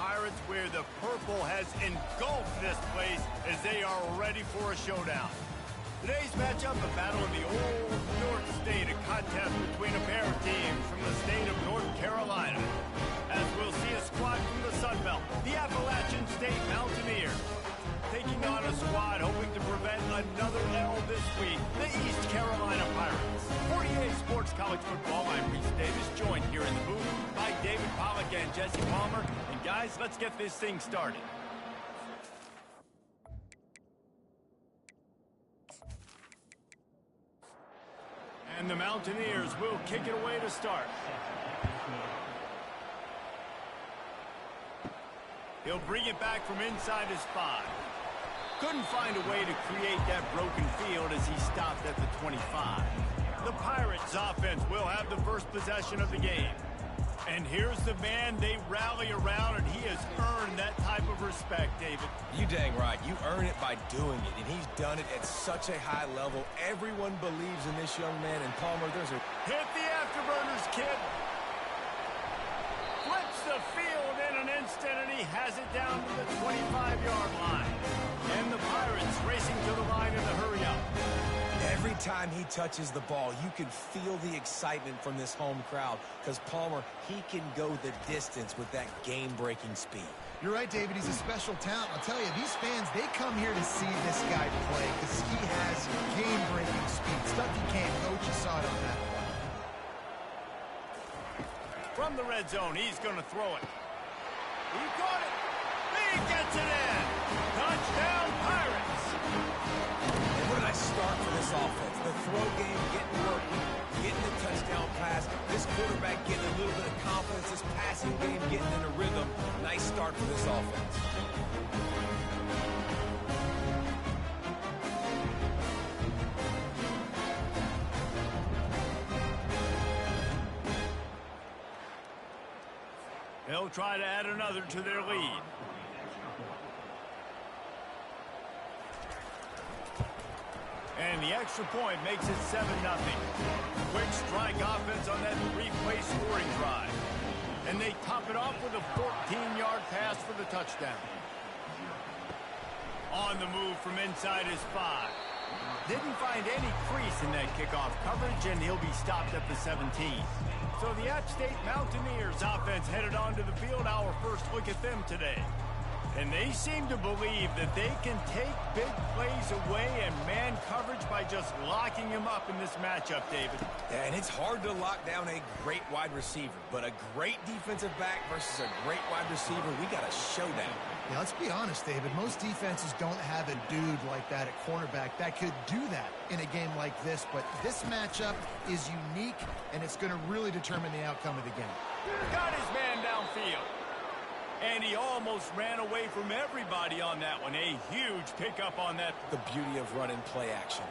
Pirates, where the purple has engulfed this place as they are ready for a showdown. Today's matchup, a battle in the old North State, a contest between a pair of teams from the state of North Carolina. As we'll see a squad from the Sun Belt, the Appalachian State Mountaineers, taking on a squad hoping to prevent another L this week, the East Carolina Pirates. 48 Sports College Football, I'm Reese Davis, joined here in the booth by David Pollack and Jesse Palmer. And guys, let's get this thing started. And the Mountaineers will kick it away to start. He'll bring it back from inside his 5. Couldn't find a way to create that broken field as he stopped at the 25. The Pirates offense will have the first possession of the game. And here's the man they rally around, and he has earned that type of respect, David. You dang right. You earn it by doing it, and he's done it at such a high level. Everyone believes in this young man, and Palmer, there's a... Hit the afterburners, kid. Flips the field in an instant, and he has it down to the 25-yard line. And the Pirates racing to the line in the hurry-up. Every time he touches the ball, you can feel the excitement from this home crowd because, Palmer, he can go the distance with that game-breaking speed. You're right, David. He's a special talent. I'll tell you, these fans, they come here to see this guy play because he has game-breaking speed. Stuff you can't coach. You saw it on that one. From the red zone, he's going to throw it. He got it. He gets it in. Touchdown, Pirates. Where did I start for this offense? The throw game getting working, getting the touchdown pass, this quarterback getting a little bit of confidence, this passing game getting in a rhythm. Nice start for this offense. They'll try to add another to their lead. And the extra point makes it 7-0. Quick strike offense on that 3-play scoring drive. And they top it off with a 14-yard pass for the touchdown. On the move from inside his 5. Didn't find any crease in that kickoff coverage, and he'll be stopped at the 17. So the App State Mountaineers offense headed onto the field. Our first look at them today. And they seem to believe that they can take big plays away and man coverage by just locking him up in this matchup, David. Yeah, and it's hard to lock down a great wide receiver, but a great defensive back versus a great wide receiver, we got a showdown. Yeah, let's be honest, David. Most defenses don't have a dude like that at cornerback that could do that in a game like this, but this matchup is unique, and it's going to really determine the outcome of the game. Got his man downfield. And he almost ran away from everybody on that one. A huge pickup on that. The beauty of running play action.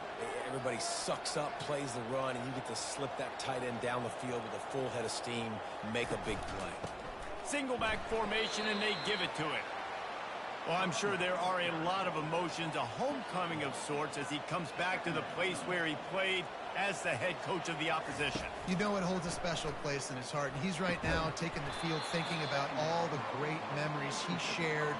Everybody sucks up, plays the run, and you get to slip that tight end down the field with a full head of steam, make a big play. Single back formation, and they give it to him. Well, I'm sure there are a lot of emotions, a homecoming of sorts, as he comes back to the place where he played as the head coach of the opposition. You know it holds a special place in his heart, and he's right now taking the field thinking about all the great memories he shared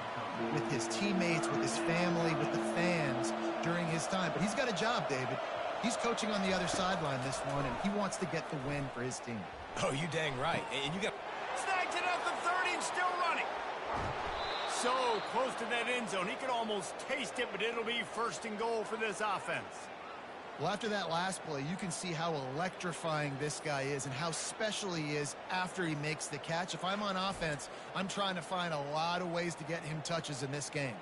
with his teammates, with his family, with the fans during his time. But he's got a job, David. He's coaching on the other sideline this one, and he wants to get the win for his team. Oh, you dang right. And you got... Snagged it at the 30 and still running. So close to that end zone, he could almost taste it, but it'll be 1st and goal for this offense. Well, after that last play, you can see how electrifying this guy is and how special he is after he makes the catch. If I'm on offense, I'm trying to find a lot of ways to get him touches in this game.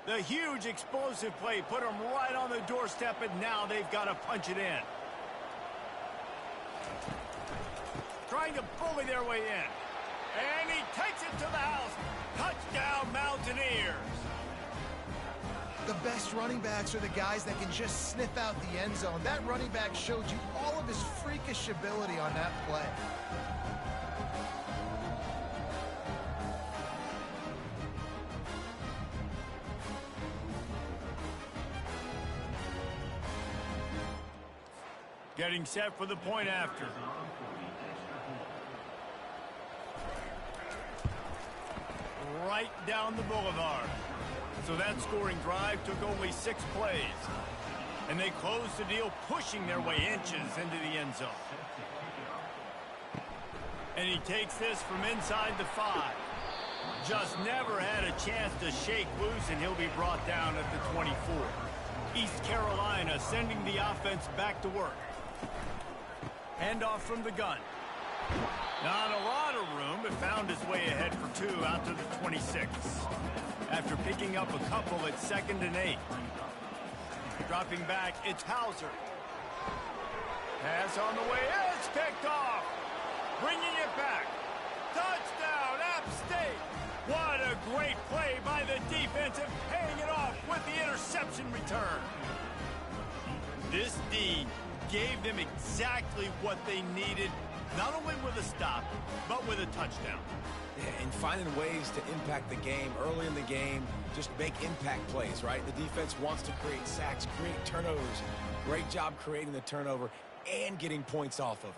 The huge explosive play put him right on the doorstep, and now they've got to punch it in. Trying to bully their way in. And he takes it to the house. Touchdown, Mountaineers. The best running backs are the guys that can just sniff out the end zone. That running back showed you all of his freakish ability on that play. Getting set for the point after. Right down the boulevard. So that scoring drive took only 6 plays. And they closed the deal, pushing their way inches into the end zone. And he takes this from inside the 5. Just never had a chance to shake loose, and he'll be brought down at the 24. East Carolina sending the offense back to work. Handoff from the gun. Not a lot of room, but found his way ahead for 2 out to the 26. After picking up a couple at 2nd and 8. Dropping back, it's Hauser. Pass on the way, it's picked off. Bringing it back. Touchdown, App State. What a great play by the defensive, paying it off with the interception return. This D gave them exactly what they needed, not only with a stop, but with a touchdown. Yeah, and finding ways to impact the game early in the game, just make impact plays, right? The defense wants to create sacks, create turnovers. Great job creating the turnover and getting points off of it.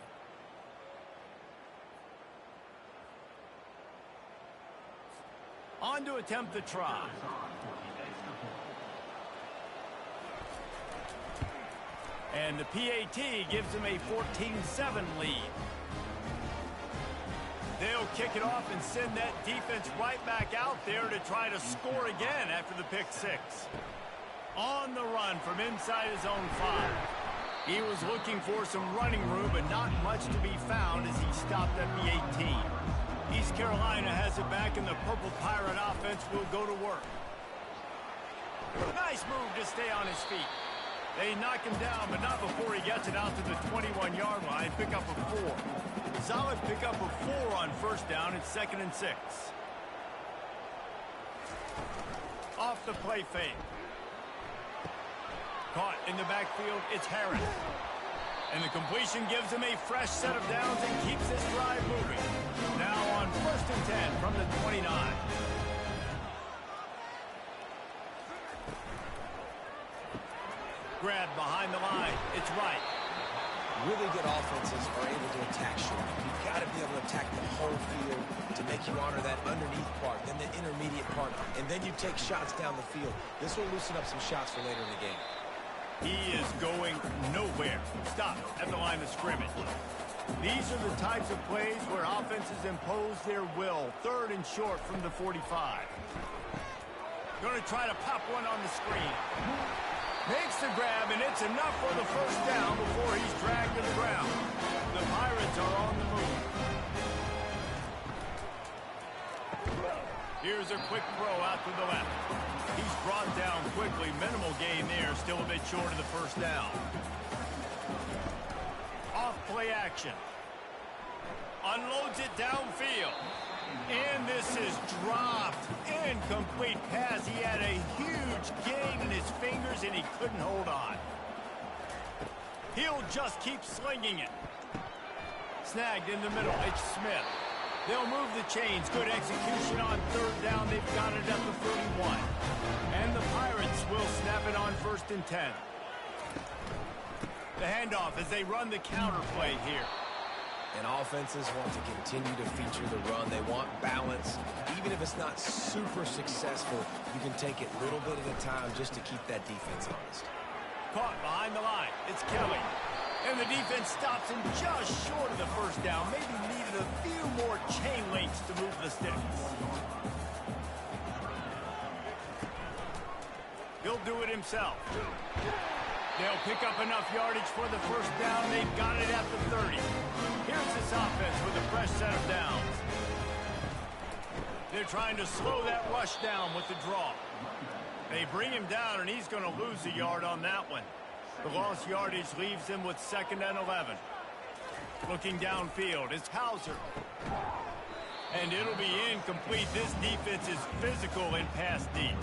On to attempt the try. And the PAT gives them a 14-7 lead. They'll kick it off and send that defense right back out there to try to score again after the pick 6. On the run from inside his own 5. He was looking for some running room, but not much to be found as he stopped at the 18. East Carolina has it back, and the Purple Pirate offense will go to work. Nice move to stay on his feet. They knock him down, but not before he gets it out to the 21-yard line. Pick up a 4. Solid pick up of 4 on 1st down. It's 2nd and 6. Off the play fake. Caught in the backfield, it's Harris. And the completion gives him a fresh set of downs and keeps this drive moving. Now on 1st and 10 from the 29. Grab behind the line. It's right. Really good offenses are able to attack short. You've got to be able to attack the whole field to make you honor that underneath part, then the intermediate part, and then you take shots down the field. This will loosen up some shots for later in the game. He is going nowhere. Stop at the line of scrimmage. These are the types of plays where offenses impose their will. 3rd and short from the 45. Going to try to pop one on the screen. Makes the grab, and it's enough for the 1st down before he's dragged to the ground. The Pirates are on the move. Here's a quick throw out to the left. He's brought down quickly. Minimal gain there. Still a bit short of the 1st down. Off play action. Unloads it downfield. And this is dropped. Incomplete pass. He had a huge gain in his fingers, and he couldn't hold on. He'll just keep slinging it. Snagged in the middle. It's Smith. They'll move the chains. Good execution on 3rd down. They've got it at the 31. And the Pirates will snap it on 1st and 10. The handoff as they run the counter play here. And offenses want to continue to feature the run. They want balance. Even if it's not super successful, you can take it little bit at a time just to keep that defense honest. Caught behind the line. It's Kelly. And the defense stops him just short of the 1st down. Maybe needed a few more chain links to move the sticks. He'll do it himself. They'll pick up enough yardage for the 1st down. They've got it at the 30. Here's this offense with a fresh set of downs. They're trying to slow that rush down with the draw. They bring him down, and he's going to lose a yard on that one. The lost yardage leaves him with 2nd and 11. Looking downfield is Hauser. And it'll be incomplete. This defense is physical in pass deep.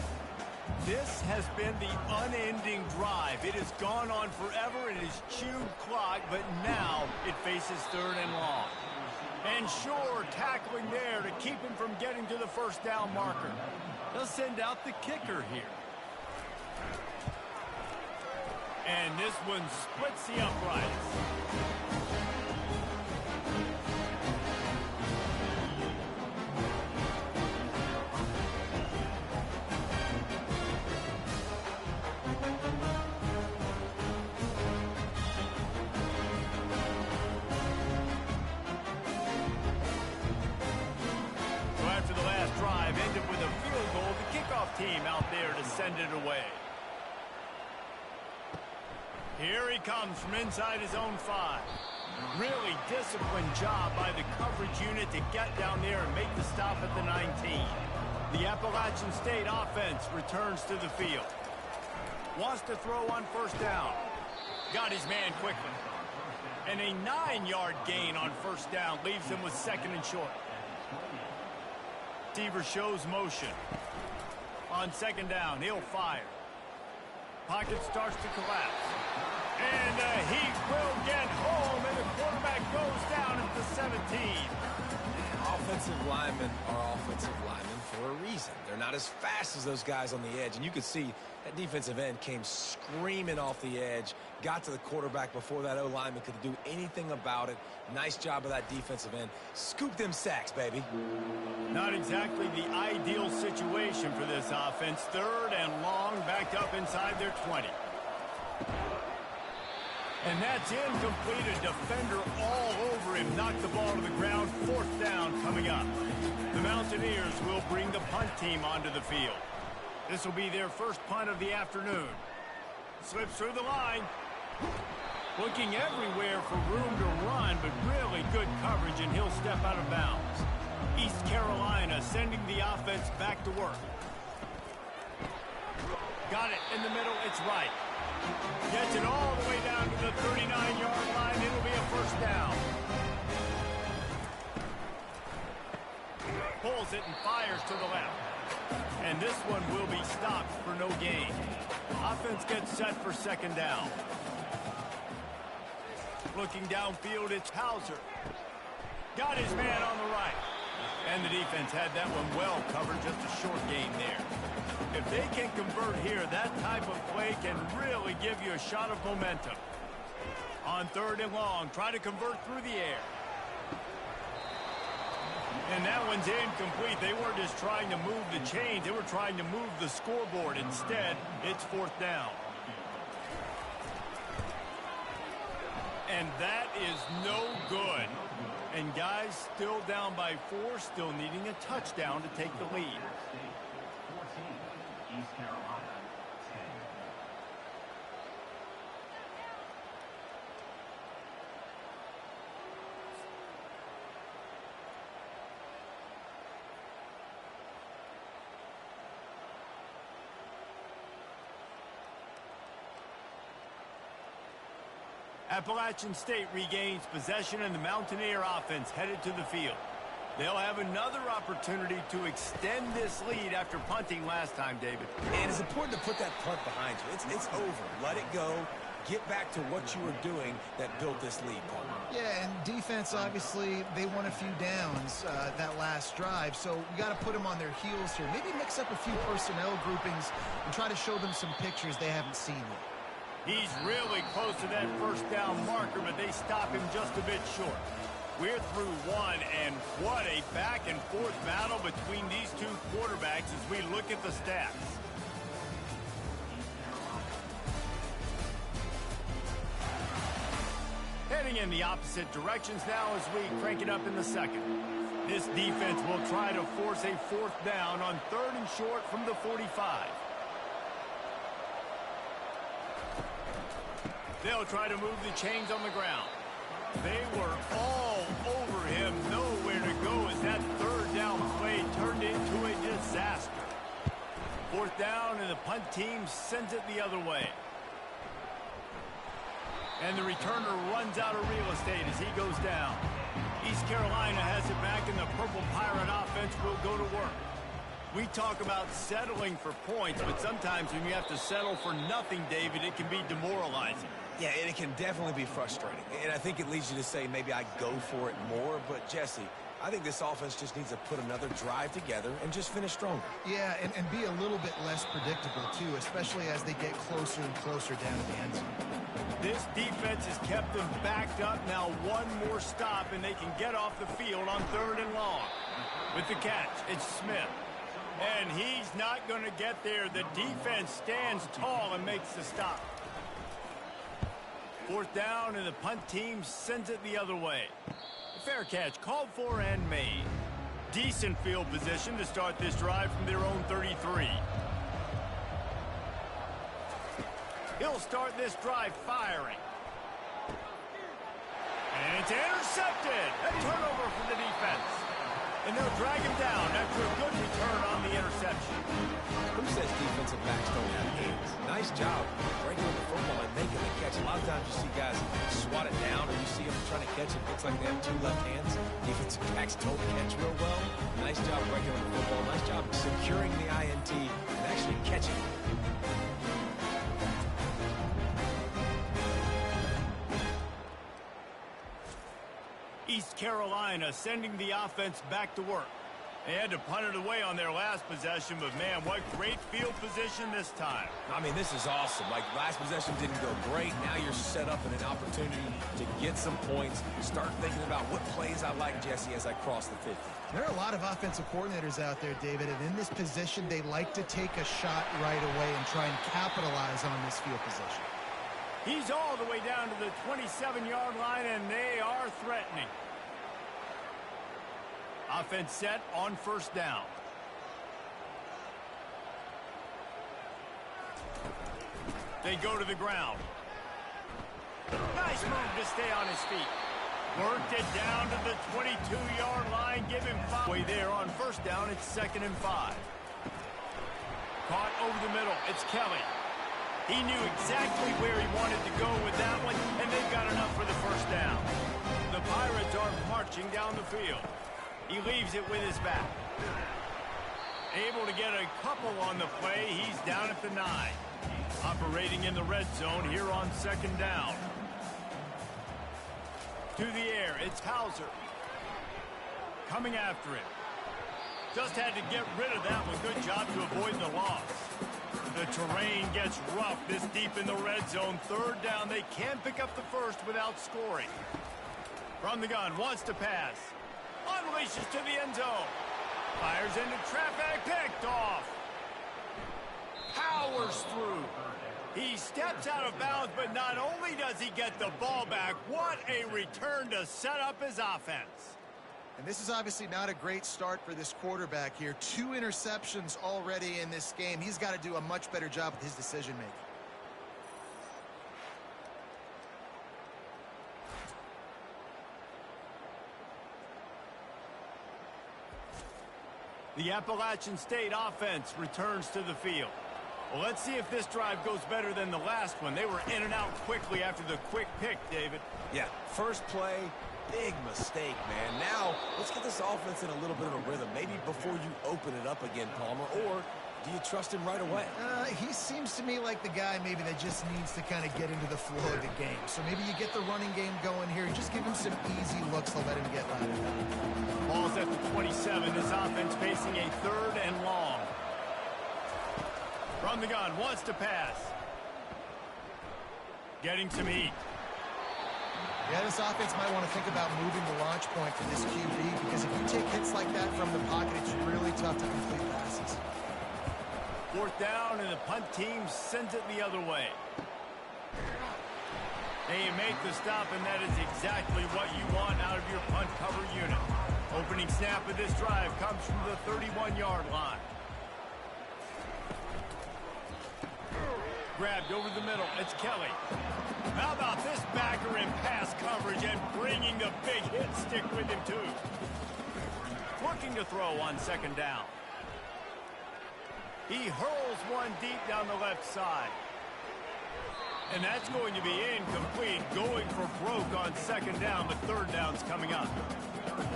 This has been the unending drive. It has gone on forever. It has chewed clock, but now it faces 3rd and long. And sure, tackling there to keep him from getting to the 1st down marker. They'll send out the kicker here. And this one splits the uprights. So after the last drive ended with a field goal, the kickoff team out there to send it away. Here he comes from inside his own 5. Really disciplined job by the coverage unit to get down there and make the stop at the 19. The Appalachian State offense returns to the field. Wants to throw on first down. Got his man quickly. And a 9-yard gain on first down leaves him with 2nd and short. Receiver shows motion. On 2nd down, he'll fire. Pocket starts to collapse. And he will get home, and the quarterback goes down at the 17. Offensive linemen are offensive linemen for a reason. They're not as fast as those guys on the edge. And you could see that defensive end came screaming off the edge, got to the quarterback before that O-lineman could do anything about it. Nice job of that defensive end. Scoop them sacks, baby. Not exactly the ideal situation for this offense. 3rd and long, backed up inside their 20. And that's incomplete. A defender all over him. Knocked the ball to the ground. 4th down coming up. The Mountaineers will bring the punt team onto the field. This will be their first punt of the afternoon. Slips through the line. Looking everywhere for room to run, but really good coverage, and he'll step out of bounds. East Carolina sending the offense back to work. Got it in the middle. It's right. Gets it all the way down to the 39-yard line. It'll be a first down. Pulls it and fires to the left. And this one will be stopped for no gain. Offense gets set for 2nd down. Looking downfield, it's Hauser. Got his man on the right. And the defense had that one well covered, just a short gain there. If they can convert here, that type of play can really give you a shot of momentum. On 3rd and long, try to convert through the air. And that one's incomplete. They weren't just trying to move the chains. They were trying to move the scoreboard. Instead, it's 4th down. And that is no good. And guys still down by 4, still needing a touchdown to take the lead. East Carolina. Appalachian State regains possession, and the Mountaineer offense headed to the field. They'll have another opportunity to extend this lead after punting last time, David. And it's important to put that punt behind you. It's over. Let it go. Get back to what you were doing that built this lead, Paul. Yeah, and defense, obviously, they won a few downs that last drive, so you got to put them on their heels here. Maybe mix up a few personnel groupings and try to show them some pictures they haven't seen yet. He's really close to that first down marker, but they stop him just a bit short. We're through one, and what a back-and-forth battle between these two quarterbacks as we look at the stats. Heading in the opposite directions now as we crank it up in the 2nd. This defense will try to force a 4th down on 3rd and short from the 45. They'll try to move the chains on the ground. They were all over him, nowhere to go as that 3rd down play turned into a disaster. 4th down, and the punt team sends it the other way. And the returner runs out of real estate as he goes down. East Carolina has it back, and the Purple Pirate offense will go to work. We talk about settling for points, but sometimes when you have to settle for nothing, David, it can be demoralizing. Yeah, and it can definitely be frustrating. And I think it leads you to say maybe I go for it more. But, Jesse, I think this offense just needs to put another drive together and just finish stronger. Yeah, and be a little bit less predictable, too, especially as they get closer and closer down to the end zone. This defense has kept them backed up. Now one more stop, and they can get off the field on 3rd and long. With the catch, it's Smith. And he's not going to get there. The defense stands tall and makes the stop. 4th down, and the punt team sends it the other way. Fair catch called for and made. Decent field position to start this drive from their own 33. He'll start this drive firing. And it's intercepted. A turnover for the defense. And they'll drag him down after a good return on the interception. Who says defensive backs don't have hands? Nice job breaking the football and making the catch. A lot of times you see guys swat it down, or you see them trying to catch it. Looks like they have 2 left hands. Defensive backs don't catch real well. Nice job breaking the football. Nice job securing the INT and actually catching it. East Carolina sending the offense back to work. They had to punt it away on their last possession, but man, what great field position this time. I mean, this is awesome. Like, last possession didn't go great. Now you're set up in an opportunity to get some points. Start thinking about what plays I like, Jesse, as I cross the 50. There are a lot of offensive coordinators out there, David, and in this position, they like to take a shot right away and try and capitalize on this field position. He's all the way down to the 27-yard line, and they are threatening. Offense set on 1st down. They go to the ground. Nice move to stay on his feet. Worked it down to the 22-yard line. Give him 5. Way there on 1st down. It's 2nd and 5. Caught over the middle. It's Kelly. He knew exactly where he wanted to go with that one, and they got enough for the 1st down. The Pirates are marching down the field. He leaves it with his back. Able to get a couple on the play. He's down at the 9. Operating in the red zone here on 2nd down. To the air, it's Hauser. Coming after him. Just had to get rid of that one. Good job to avoid the loss. The terrain gets rough this deep in the red zone. 3rd down. They can pick up the 1st without scoring. From the gun, wants to pass. Unleashes to the end zone. Fires into traffic. Picked off. Powers through. He steps out of bounds, but not only does he get the ball back, what a return to set up his offense. And this is obviously not a great start for this quarterback here. 2 interceptions already in this game. He's got to do a much better job with his decision-making. The Appalachian State offense returns to the field. Well, let's see if this drive goes better than the last one. They were in and out quickly after the quick pick, David. Yeah, first play, big mistake, man. Now, let's get this offense in a little bit of a rhythm. Maybe before you open it up again, Palmer, or do you trust him right away? He seems to me like the guy maybe that just needs to kind of get into the flow of the game. So maybe you get the running game going here and just give him some easy looks to let him get louder. Ball's at the 27. This offense facing a 3rd and long. From the gun, wants to pass. Getting some heat. Yeah, this offense might want to think about moving the launch point for this QB, because if you take hits like that from the pocket, it's really tough to complete passes. 4th down, and the punt team sends it the other way. They make the stop, and that is exactly what you want out of your punt cover unit. Opening snap of this drive comes from the 31-yard line. Grabbed over the middle. It's Kelly. How about this backer in pass coverage and bringing the big hit stick with him, too. Working to throw on 2nd down. He hurls one deep down the left side. And that's going to be incomplete. Going for broke on 2nd down, but 3rd down's coming up.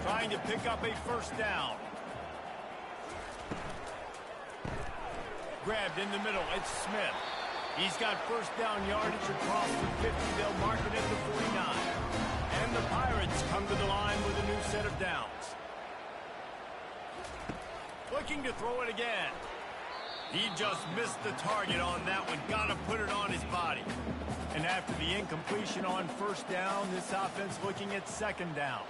Trying to pick up a 1st down. Grabbed in the middle. It's Smith. He's got 1st down yardage across the 50. They'll mark it at the 49. And the Pirates come to the line with a new set of downs. looking to throw it again. He just missed the target on that one. Got to put it on his body. And after the incompletion on first down, this offense looking at second down.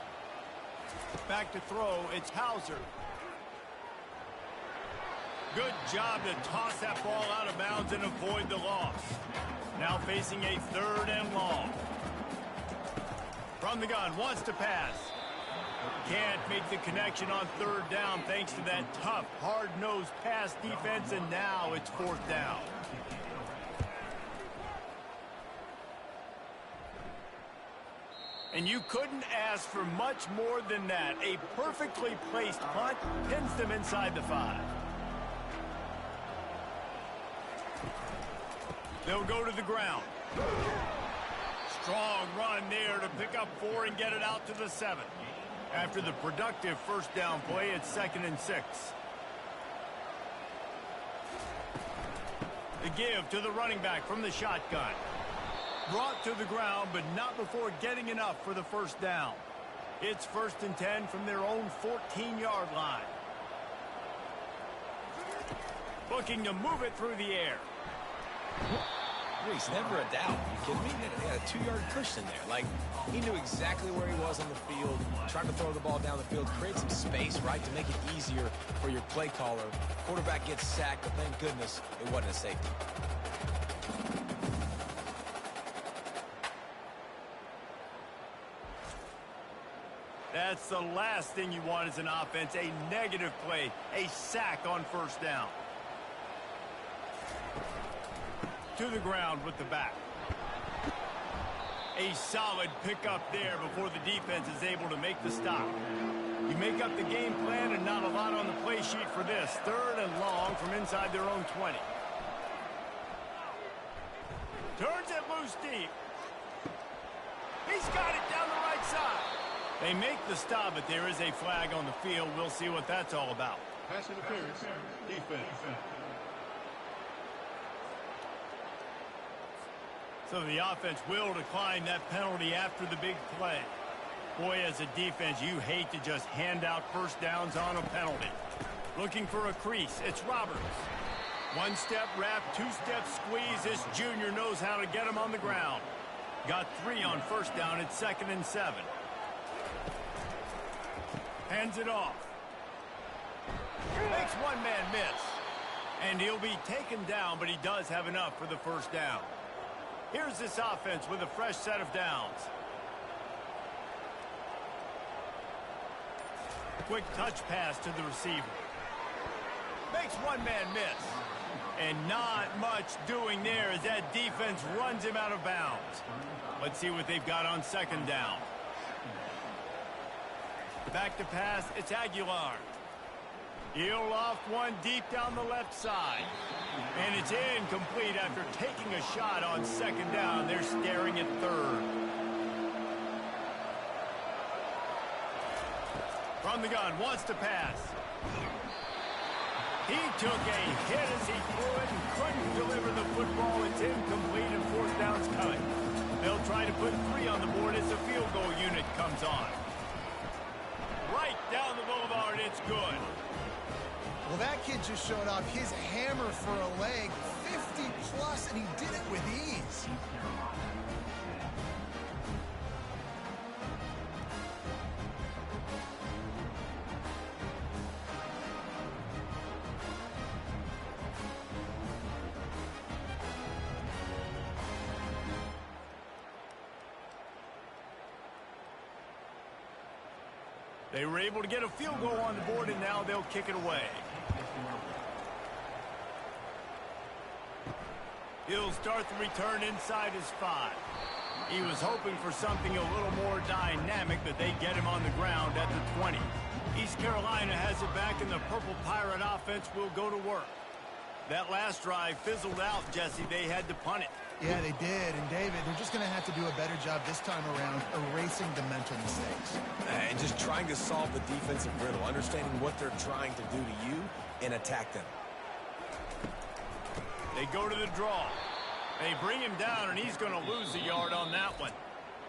Back to throw, it's Hauser. Good job to toss that ball out of bounds and avoid the loss. Now facing a third and long. From the gun, wants to pass. Can't make the connection on third down thanks to that tough, hard-nosed pass defense, and now it's fourth down. And you couldn't ask for much more than that. A perfectly placed punt pins them inside the 5. They'll go to the ground. Strong run there to pick up 4 and get it out to the 7. After the productive first down play, it's 2nd and 6. The give to the running back from the shotgun. Brought to the ground, but not before getting enough for the first down. It's 1st and 10 from their own 14-yard line. Looking to move it through the air. Reese, never a doubt. You kidding me? He had a 2-yard cushion there. Like, he knew exactly where he was on the field, trying to throw the ball down the field, create some space, right, to make it easier for your play caller. Quarterback gets sacked, but thank goodness it wasn't a safety. That's the last thing you want as an offense, a negative play, a sack on first down. To the ground with the back. A solid pickup there before the defense is able to make the stop. You make up the game plan and not a lot on the play sheet for this. 3rd and long from inside their own 20. Turns it loose deep. He's got it down the right side. They make the stop, but there is a flag on the field. We'll see what that's all about. Pass interference, defense. So the offense will decline that penalty after the big play. Boy, as a defense, you hate to just hand out first downs on a penalty. Looking for a crease, it's Roberts. 1-step wrap, 2-step squeeze. This junior knows how to get him on the ground. Got 3 on first down at 2nd and 7. Hands it off. Makes one man miss. And he'll be taken down, but he does have enough for the first down. Here's this offense with a fresh set of downs. Quick touch pass to the receiver. Makes one man miss. And not much doing there as that defense runs him out of bounds. Let's see what they've got on second down. Back to pass, it's Aguilar. He'll loft one deep down the left side. And it's incomplete after taking a shot on second down. They're staring at 3rd. From the gun, wants to pass. He took a hit as he threw it and couldn't deliver the football. It's incomplete and 4th down's coming. They'll try to put 3 on the board as the field goal unit comes on. Right down the boulevard, it's good. Well, that kid just showed off his hammer for a leg, 50+, and he did it with ease. They were able to get a field goal on the board, and now they'll kick it away. He'll start the return inside his 5. He was hoping for something a little more dynamic, but they get him on the ground at the 20. East Carolina has it back, and the Purple Pirate offense will go to work. That last drive fizzled out, Jesse. They had to punt it. Yeah, they did. And, David, they're just going to have to do a better job this time around erasing the mental mistakes. And just trying to solve the defensive riddle, understanding what they're trying to do to you and attack them. They go to the draw. They bring him down, and he's going to lose a yard on that one.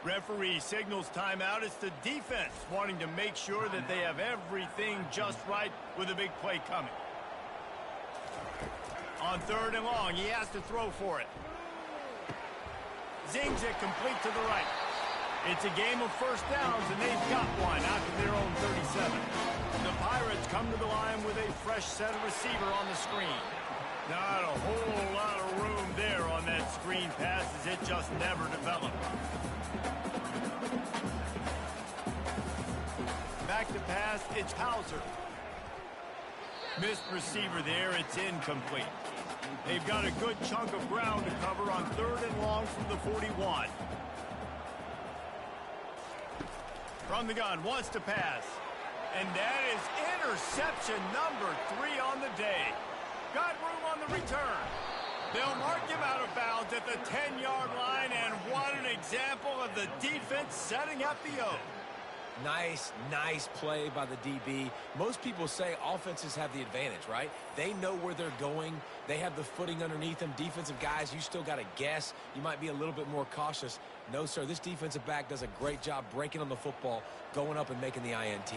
Referee signals timeout. It's the defense wanting to make sure that they have everything just right with a big play coming. On 3rd and long, he has to throw for it. Zings it complete to the right. It's a game of first downs, and they've got one out to their own 37. The Pirates come to the line with a fresh set of receiver on the screen. Not a whole lot of room there on that screen pass as it just never developed. Back to pass, it's Hauser. Missed receiver there, it's incomplete. They've got a good chunk of ground to cover on 3rd and long from the 41. From the gun, wants to pass. And that is interception number 3 on the day. Got room on the return. They'll mark him out of bounds at the 10-yard line, and what an example of the defense setting up the O. Nice play by the DB. Most people say offenses have the advantage, right? They know where they're going. They have the footing underneath them. Defensive guys, you still got to guess. You might be a little bit more cautious. No, sir, this defensive back does a great job breaking on the football, going up and making the INT.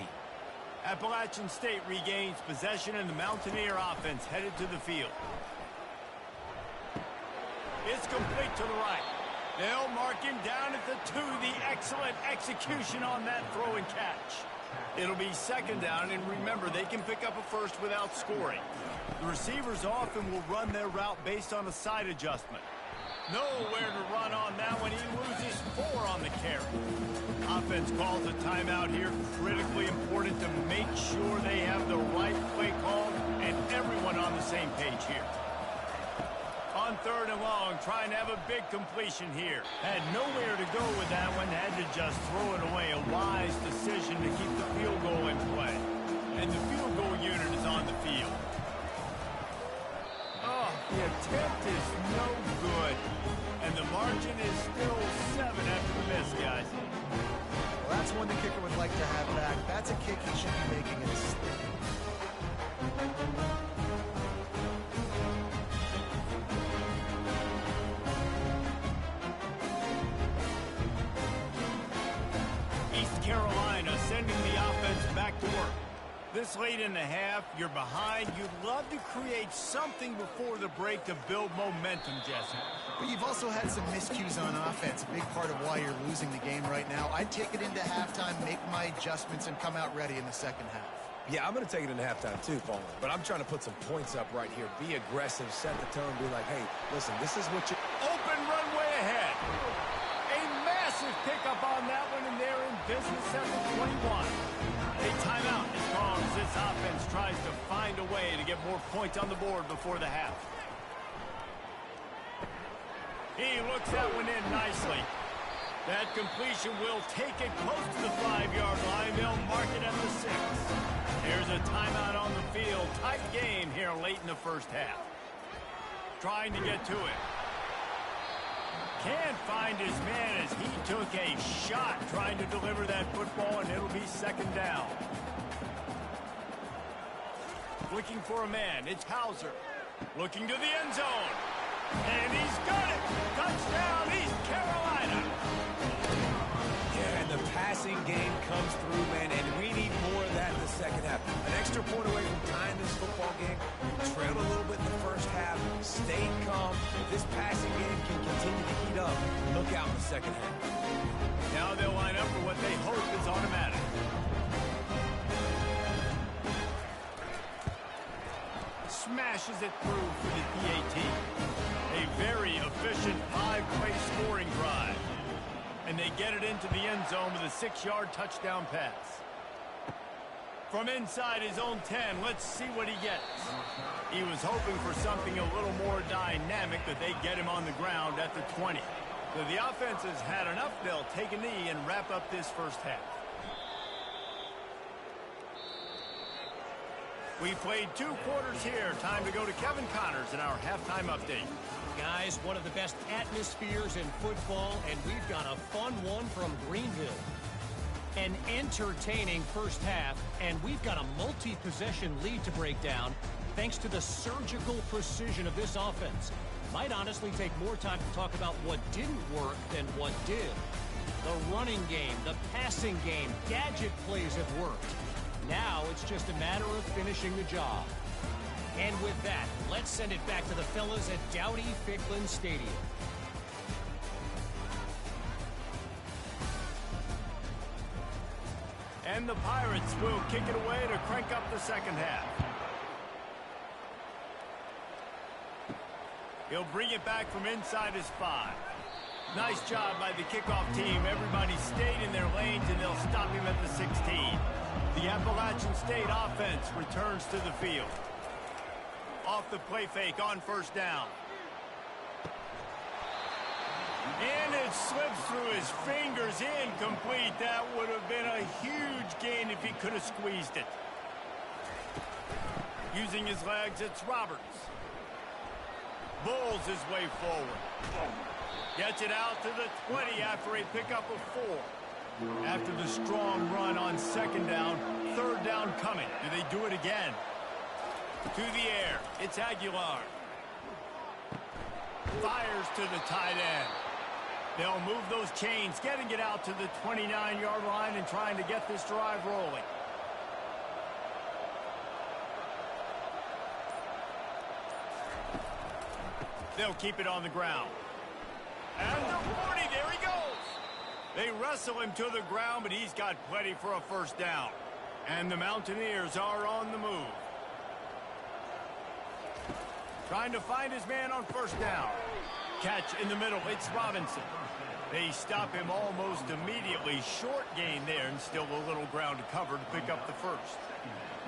Appalachian State regains possession, and the Mountaineer offense headed to the field. It's complete to the right. They'll mark him down at the 2. The excellent execution on that throw and catch. It'll be 2nd down, and remember, they can pick up a first without scoring. The receivers often will run their route based on a side adjustment. Nowhere to run on that one. He loses 4 on the carry. Offense calls a timeout here. Critically important to make sure they have the right play called and everyone on the same page here. On 3rd and long, trying to have a big completion here. Had nowhere to go with that one. Had to just throw it away. A wise decision to keep the field goal in play. And the field goal unit is on the field. Oh, the attempt is no good. And the margin is still 7 after the miss, guys. Well, that's one the kicker would like to have back. That's a kick he should be making in his sleep. Carolina sending the offense back to work. This late in the half, you're behind. You'd love to create something before the break to build momentum, Jesse. But you've also had some miscues on offense, a big part of why you're losing the game right now. I'd take it into halftime, make my adjustments, and come out ready in the 2nd half. Yeah, I'm going to take it into halftime too, Paul. But I'm trying to put some points up right here. Be aggressive, set the tone, be like, hey, listen, this is what you... Open runway ahead. Pick up on that one, and they're in business at the 21. A timeout is called as this offense tries to find a way to get more points on the board before the half. He looks that one in nicely. That completion will take it close to the 5-yard line. They'll mark it at the 6. Here's a timeout on the field. Tight game here late in the first half. Trying to get to it. Can't find his man as he took a shot trying to deliver that football, and it'll be 2nd down. Looking for a man, it's Hauser. Looking to the end zone. And he's got it! Touchdown, East Carolina! Yeah, and the passing game comes through, man, and we need more of that in the 2nd half. An extra point away from tying this football game. Trailed a little bit in the first half, stayed calm. If this passing game can continue to heat up, look out in the 2nd half. Now they'll line up for what they hope is automatic. Smashes it through for the PAT. A very efficient 5-play scoring drive. And they get it into the end zone with a 6-yard touchdown pass. From inside his own 10, let's see what he gets. He was hoping for something a little more dynamic, but they get him on the ground at the 20. So the offense has had enough. They'll take a knee and wrap up this first half. We played 2 quarters here. Time to go to Kevin Connors in our halftime update. Guys, one of the best atmospheres in football, and we've got a fun one from Greenville. An entertaining first half, and we've got a multi-possession lead to break down thanks to the surgical precision of this offense. Might honestly take more time to talk about what didn't work than what did. The running game, the passing game, gadget plays have worked. Now it's just a matter of finishing the job. And with that, let's send it back to the fellas at Dowdy-Ficklin Stadium. And the Pirates will kick it away to crank up the second half. He'll bring it back from inside his 5. Nice job by the kickoff team. Everybody stayed in their lanes, and they'll stop him at the 16. The Appalachian State offense returns to the field. Off the play fake on first down. And it slips through his fingers, incomplete. That would have been a huge gain if he could have squeezed it. Using his legs, it's Roberts. Bulls his way forward. Gets it out to the 20 after a pickup of 4. After the strong run on second down, third down coming. Do they do it again? To the air, it's Aguilar. Fires to the tight end. They'll move those chains, getting it out to the 29-yard line and trying to get this drive rolling. They'll keep it on the ground. And the 40, there he goes. They wrestle him to the ground, but he's got plenty for a first down. And the Mountaineers are on the move. Trying to find his man on first down. Catch in the middle, it's Robinson. They stop him almost immediately. Short gain there, and still a little ground to cover to pick up the first.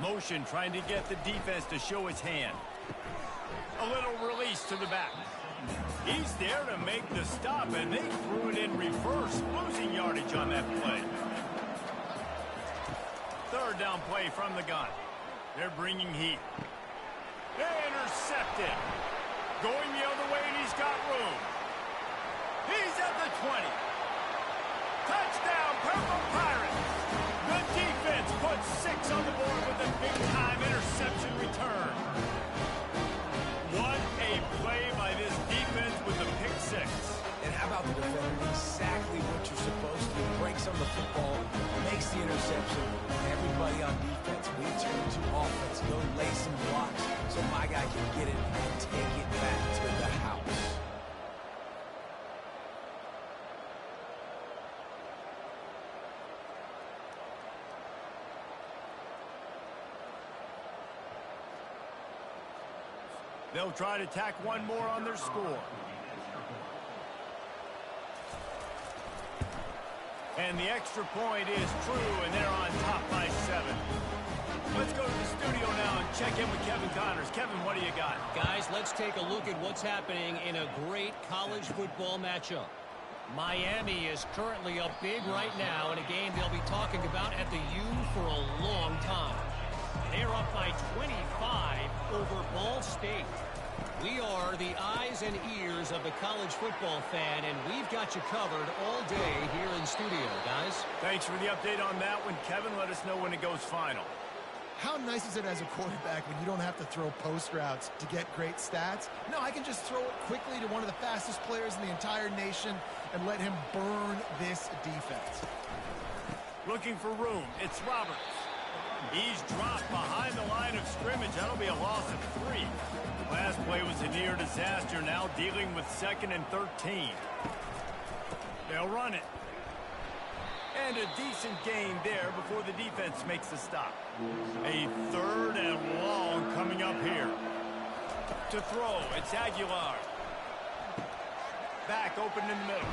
Motion trying to get the defense to show his hand. A little release to the back. He's there to make the stop, and they threw it in reverse, losing yardage on that play. Third down play from the gun. They're bringing heat. They intercept it. Going the other way, and he's got room. He's at the 20. Touchdown, Purple Pirates. The defense puts 6 on the board with a big-time interception return. What a play by this defense with the pick 6. And how about the defender? Exactly what you're supposed to do. Breaks on the football, makes the interception, and everybody on defense, we turn to offense. Go lay some blocks so my guy can get it and take it back to the house. They'll try to tack one more on their score. And the extra point is true, and they're on top by 7. Let's go to the studio now and check in with Kevin Connors. Kevin, what do you got? Guys, let's take a look at what's happening in a great college football matchup. Miami is currently up big right now in a game they'll be talking about at the U for a long time. They're up by 25 over Ball State. We are the eyes and ears of the college football fan, and we've got you covered all day here in studio, guys. Thanks for the update on that one, Kevin. Let us know when it goes final. How nice is it as a quarterback when you don't have to throw post routes to get great stats? No, I can just throw it quickly to one of the fastest players in the entire nation and let him burn this defense. Looking for room. It's Roberts. He's dropped behind the line of scrimmage. That'll be a loss of 3. Last play was a near disaster. Now dealing with 2nd and 13. They'll run it. And a decent gain there before the defense makes the stop. A 3rd and long coming up here. To throw, it's Aguilar. Back open in the middle.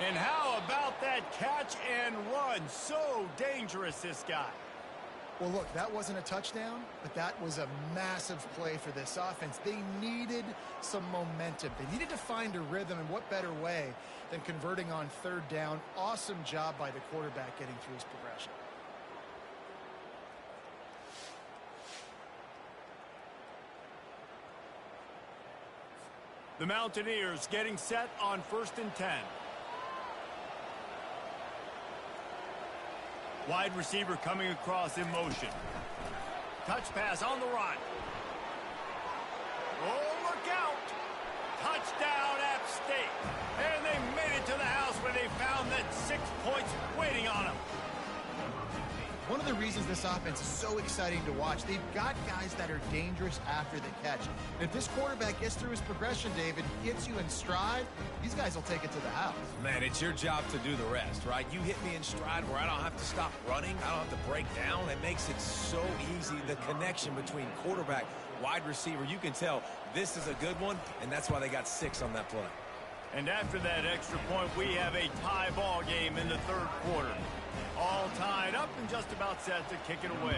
And how about that catch and run? So dangerous, this guy. Well, look, that wasn't a touchdown, but that was a massive play for this offense. They needed some momentum. They needed to find a rhythm, and what better way than converting on 3rd down. Awesome job by the quarterback getting through his progression. The Mountaineers getting set on 1st and 10. Wide receiver coming across in motion. Touch pass on the run. Oh, look out! Touchdown, App State. And they made it to the house when they found that 6 points waiting on them. One of the reasons this offense is so exciting to watch, they've got guys that are dangerous after the catch. And if this quarterback gets through his progression, David, gets you in stride, these guys will take it to the house. Man, it's your job to do the rest, right? You hit me in stride where I don't have to stop running. I don't have to break down. It makes it so easy. The connection between quarterback, wide receiver, you can tell this is a good one, and that's why they got 6 on that play. And after that extra point, we have a tie ball game in the third quarter. All tied up and just about set to kick it away.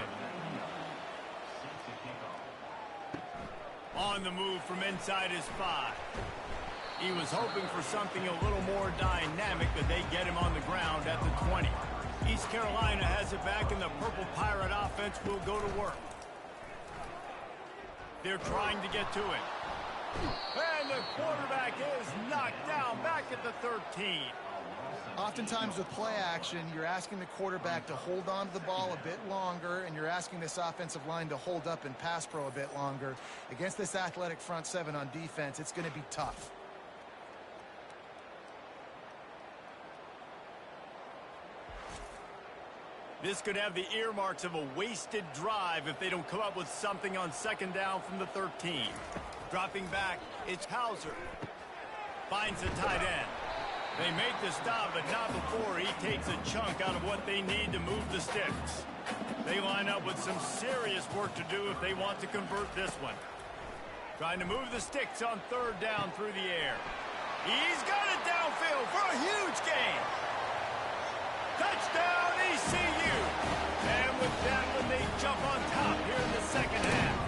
On the move from inside his 5. He was hoping for something a little more dynamic, but they get him on the ground at the 20. East Carolina has it back, and the Purple Pirate offense will go to work. They're trying to get to it. And the quarterback is knocked down back at the 13. Oftentimes with play action, you're asking the quarterback to hold on to the ball a bit longer, and you're asking this offensive line to hold up and pass pro a bit longer. Against this athletic front 7 on defense, it's going to be tough. This could have the earmarks of a wasted drive if they don't come up with something on second down from the 13. Dropping back, it's Hauser. Finds the tight end. They make the stop, but not before he takes a chunk out of what they need to move the sticks. They line up with some serious work to do if they want to convert this one. Trying to move the sticks on third down through the air. He's got it downfield for a huge gain. Touchdown, ECU. And with that one, they jump on top here in the second half.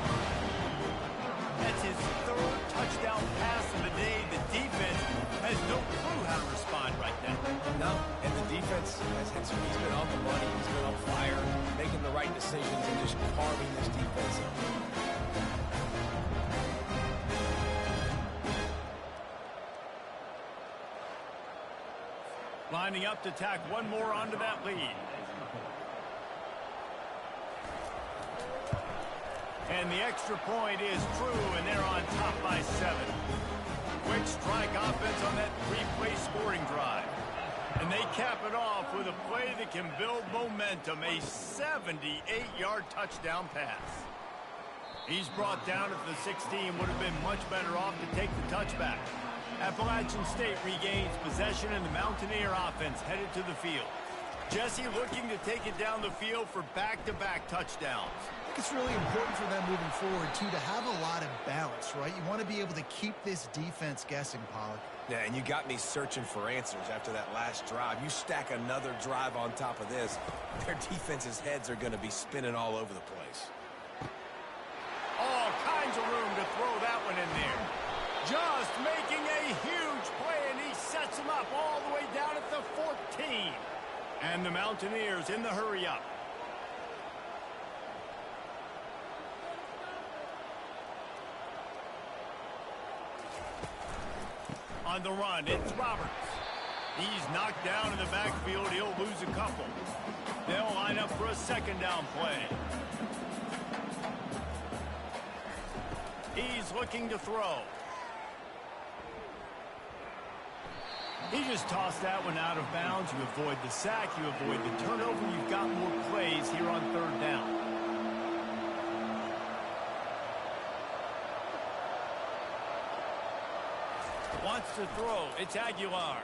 That's his 3rd touchdown pass of the day. The defense has no clue how to respond right now. No, and the defense, he's been on the money, he's been on fire, making the right decisions and just carving this defense up. Lining up to tack one more onto that lead. And the extra point is true, and they're on top by 7. Quick strike offense on that 3-play scoring drive. And they cap it off with a play that can build momentum, a 78-yard touchdown pass. He's brought down at the 16, would have been much better off to take the touchback. Appalachian State regains possession, and the Mountaineer offense headed to the field. Jesse looking to take it down the field for back-to-back touchdowns. I think it's really important for them moving forward, too, to have a lot of balance, right? You want to be able to keep this defense guessing, Pollock. Yeah, and you got me searching for answers after that last drive. You stack another drive on top of this, their defense's heads are going to be spinning all over the place. All kinds of room to throw that one in there. Just making a huge play, and he sets him up all the way down at the 14. And the Mountaineers in the hurry-up. On the run, it's Roberts. He's knocked down in the backfield. He'll lose a couple. They'll line up for a second down play. He's looking to throw. He just tossed that one out of bounds. You avoid the sack, you avoid the turnover. You've got more plays here on third down. Wants to throw. It's Aguilar.